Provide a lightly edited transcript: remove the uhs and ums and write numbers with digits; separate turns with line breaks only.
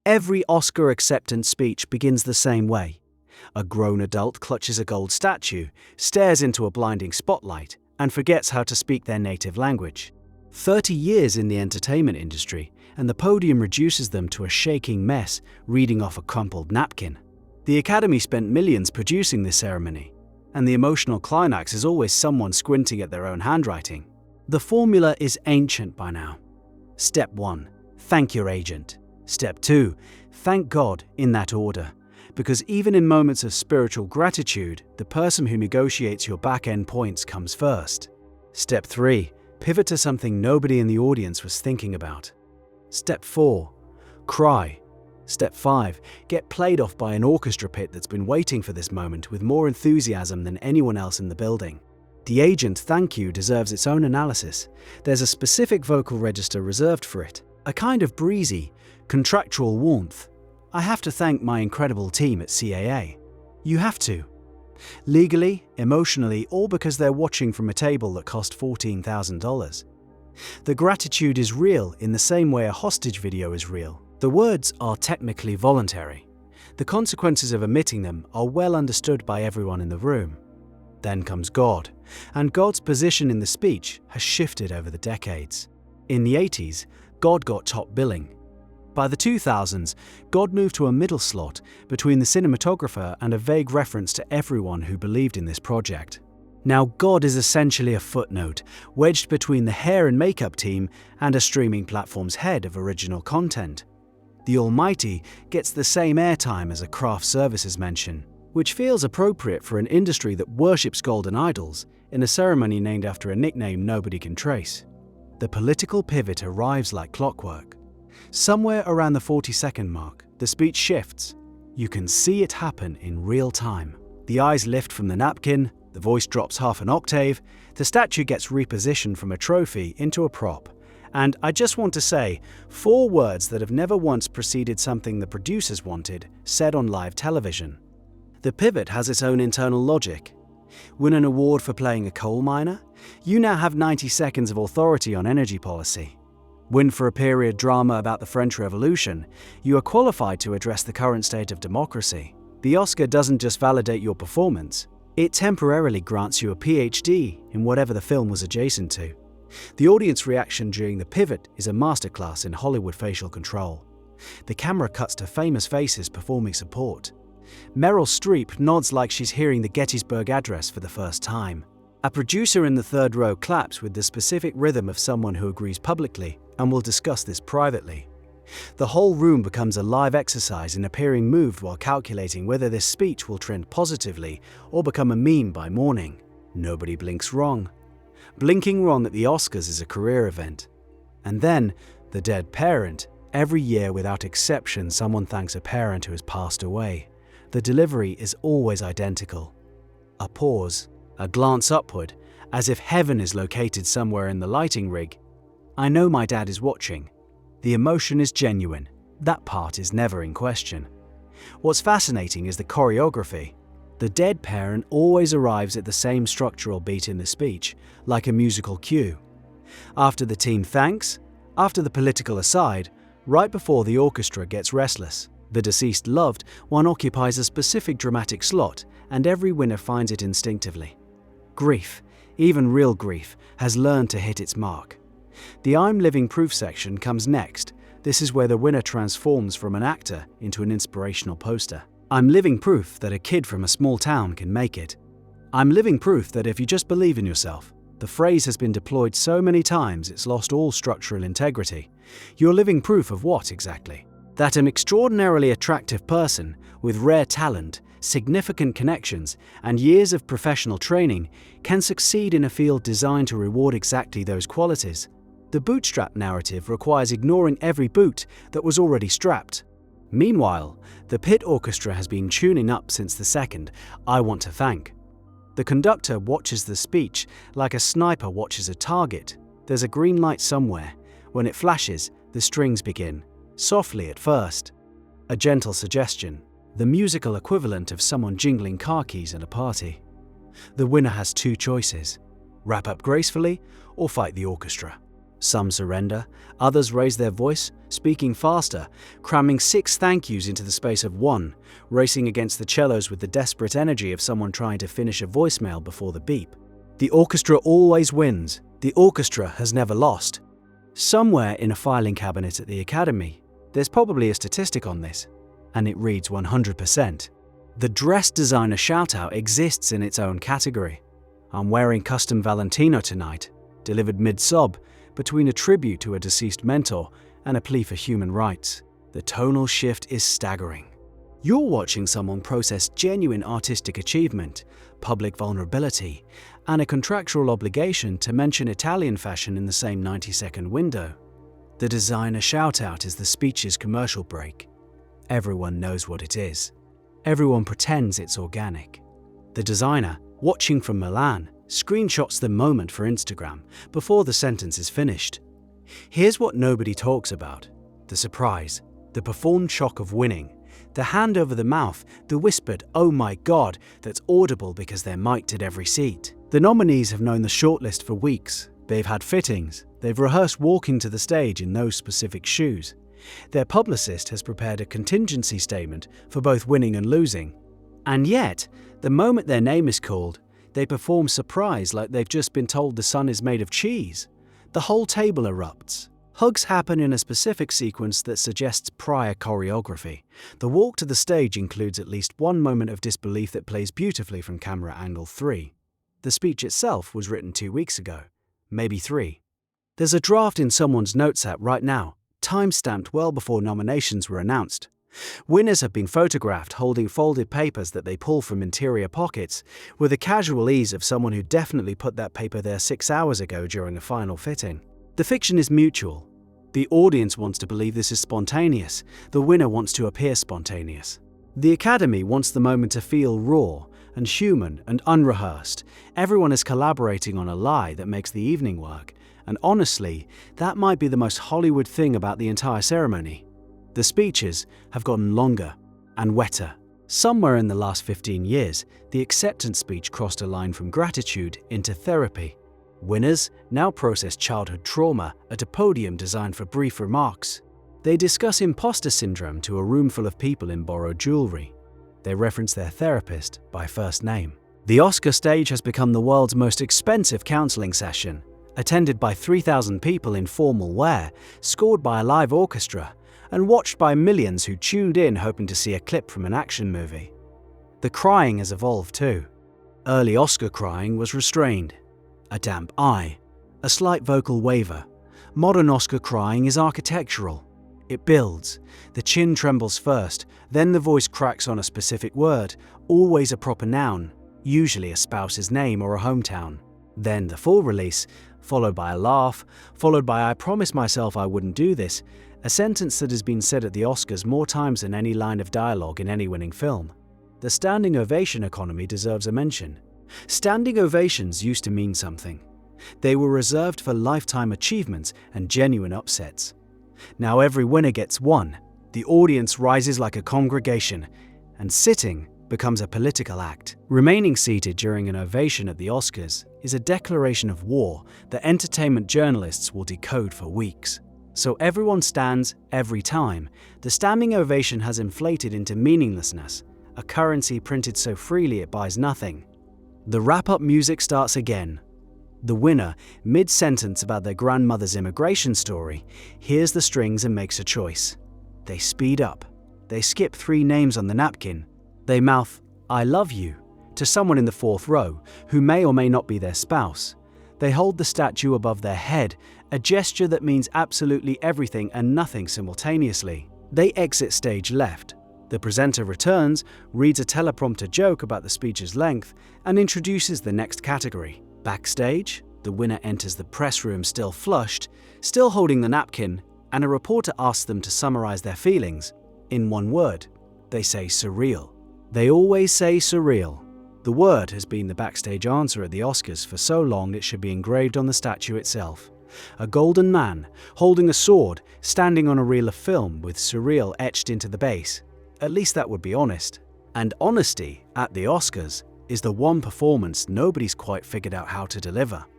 Every Oscar acceptance speech begins the same way. A grown adult clutches a gold statue, stares into a blinding spotlight, and forgets how to speak their native language. 30 years in the entertainment industry, and the podium reduces them to a shaking mess, reading off a crumpled napkin. The Academy spent millions producing this ceremony, and the emotional climax is always someone squinting at their own handwriting. The formula is ancient by now. Step 1. Thank your agent. Step 2. Thank God, in that order. Because even in moments of spiritual gratitude, the person who negotiates your back-end points comes first. Step 3. Pivot to something nobody in the audience was thinking about. Step 4. Cry. Step 5. Get played off by an orchestra pit that's been waiting for this moment with more enthusiasm than anyone else in the building. The agent thank you deserves its own analysis. There's a specific vocal register reserved for it. A kind of breezy, contractual warmth. I have to thank my incredible team at CAA. You have to. Legally, emotionally, or because they're watching from a table that cost $14,000. The gratitude is real in the same way a hostage video is real. The words are technically voluntary. The consequences of omitting them are well understood by everyone in the room. Then comes God, and God's position in the speech has shifted over the decades. In the 80s, God got top billing. By the 2000s, God moved to a middle slot between the cinematographer and a vague reference to everyone who believed in this project. Now God is essentially a footnote, wedged between the hair and makeup team and a streaming platform's head of original content. The Almighty gets the same airtime as a craft services mention, which feels appropriate for an industry that worships golden idols in a ceremony named after a nickname nobody can trace. The political pivot arrives like clockwork. Somewhere around the 40-second mark, the speech shifts. You can see it happen in real time. The eyes lift from the napkin, the voice drops half an octave, the statue gets repositioned from a trophy into a prop. And I just want to say, 4 words that have never once preceded something the producers wanted, said on live television. The pivot has its own internal logic. Win an award for playing a coal miner? You now have 90 seconds of authority on energy policy. Win for a period drama about the French Revolution? You are qualified to address the current state of democracy. The Oscar doesn't just validate your performance, it temporarily grants you a PhD in whatever the film was adjacent to. The audience reaction during the pivot is a masterclass in Hollywood facial control. The camera cuts to famous faces performing support. Meryl Streep nods like she's hearing the Gettysburg Address for the first time. A producer in the third row claps with the specific rhythm of someone who agrees publicly and will discuss this privately. The whole room becomes a live exercise in appearing moved while calculating whether this speech will trend positively or become a meme by morning. Nobody blinks wrong. Blinking wrong at the Oscars is a career event. And then, the dead parent. Every year without exception, someone thanks a parent who has passed away. The delivery is always identical. A pause, a glance upward, as if heaven is located somewhere in the lighting rig. I know my dad is watching. The emotion is genuine. That part is never in question. What's fascinating is the choreography. The dead parent always arrives at the same structural beat in the speech, like a musical cue. After the team thanks, after the political aside, right before the orchestra gets restless. The deceased loved one occupies a specific dramatic slot, and every winner finds it instinctively. Grief, even real grief, has learned to hit its mark. The I'm Living Proof section comes next. This is where the winner transforms from an actor into an inspirational poster. I'm living proof that a kid from a small town can make it. I'm living proof that if you just believe in yourself. The phrase has been deployed so many times it's lost all structural integrity. You're living proof of what exactly? That an extraordinarily attractive person with rare talent, significant connections, and years of professional training can succeed in a field designed to reward exactly those qualities. The bootstrap narrative requires ignoring every boot that was already strapped. Meanwhile, the pit orchestra has been tuning up since the second, I want to thank. The conductor watches the speech like a sniper watches a target. There's a green light somewhere. When it flashes, the strings begin, softly at first. A gentle suggestion, the musical equivalent of someone jingling car keys at a party. The winner has 2 choices: wrap up gracefully or fight the orchestra. Some surrender, others raise their voice, speaking faster, cramming 6 thank yous into the space of 1, racing against the cellos with the desperate energy of someone trying to finish a voicemail before the beep. The orchestra always wins. The orchestra has never lost. Somewhere in a filing cabinet at the Academy, there's probably a statistic on this, and it reads 100%. The dress designer shoutout exists in its own category. I'm wearing custom Valentino tonight, delivered mid-sob, between a tribute to a deceased mentor and a plea for human rights. The tonal shift is staggering. You're watching someone process genuine artistic achievement, public vulnerability, and a contractual obligation to mention Italian fashion in the same 90-second window. The designer shoutout is the speech's commercial break. Everyone knows what it is. Everyone pretends it's organic. The designer, watching from Milan, screenshots the moment for Instagram before the sentence is finished. Here's what nobody talks about: the surprise, the performed shock of winning, the hand over the mouth, the whispered "oh my god" that's audible because they're mic'd at every seat. The nominees have known the shortlist for weeks. They've had fittings. They've rehearsed walking to the stage in those specific shoes. Their publicist has prepared a contingency statement for both winning and losing. And yet, the moment their name is called, they perform surprise like they've just been told the sun is made of cheese. The whole table erupts. Hugs happen in a specific sequence that suggests prior choreography. The walk to the stage includes at least one moment of disbelief that plays beautifully from camera angle 3. The speech itself was written 2 weeks ago, maybe 3. There's a draft in someone's notes app right now, time-stamped well before nominations were announced. Winners have been photographed holding folded papers that they pull from interior pockets, with the casual ease of someone who definitely put that paper there 6 hours ago during a final fitting. The fiction is mutual. The audience wants to believe this is spontaneous. The winner wants to appear spontaneous. The Academy wants the moment to feel raw and human and unrehearsed. Everyone is collaborating on a lie that makes the evening work. And honestly, that might be the most Hollywood thing about the entire ceremony. The speeches have gotten longer and wetter. Somewhere in the last 15 years, the acceptance speech crossed a line from gratitude into therapy. Winners now process childhood trauma at a podium designed for brief remarks. They discuss imposter syndrome to a room full of people in borrowed jewelry. They reference their therapist by first name. The Oscar stage has become the world's most expensive counseling session, attended by 3,000 people in formal wear, scored by a live orchestra, and watched by millions who tuned in hoping to see a clip from an action movie. The crying has evolved too. Early Oscar crying was restrained. A damp eye, a slight vocal waver. Modern Oscar crying is architectural. It builds. The chin trembles first, then the voice cracks on a specific word, always a proper noun, usually a spouse's name or a hometown. Then the full release, followed by a laugh, followed by "I promised myself I wouldn't do this," a sentence that has been said at the Oscars more times than any line of dialogue in any winning film. The standing ovation economy deserves a mention. Standing ovations used to mean something. They were reserved for lifetime achievements and genuine upsets. Now every winner gets one. The audience rises like a congregation, and sitting becomes a political act. Remaining seated during an ovation at the Oscars is a declaration of war that entertainment journalists will decode for weeks. So everyone stands every time. The standing ovation has inflated into meaninglessness, a currency printed so freely it buys nothing. The wrap-up music starts again. The winner, mid-sentence about their grandmother's immigration story, hears the strings and makes a choice. They speed up. They skip 3 names on the napkin. They mouth, "I love you," to someone in the 4th row, who may or may not be their spouse. They hold the statue above their head, a gesture that means absolutely everything and nothing simultaneously. They exit stage left. The presenter returns, reads a teleprompter joke about the speech's length, and introduces the next category. Backstage, the winner enters the press room still flushed, still holding the napkin, and a reporter asks them to summarize their feelings. In one word, they say surreal. They always say surreal. The word has been the backstage answer at the Oscars for so long it should be engraved on the statue itself. A golden man, holding a sword, standing on a reel of film with surreal etched into the base. At least that would be honest. And honesty, at the Oscars, is the one performance nobody's quite figured out how to deliver.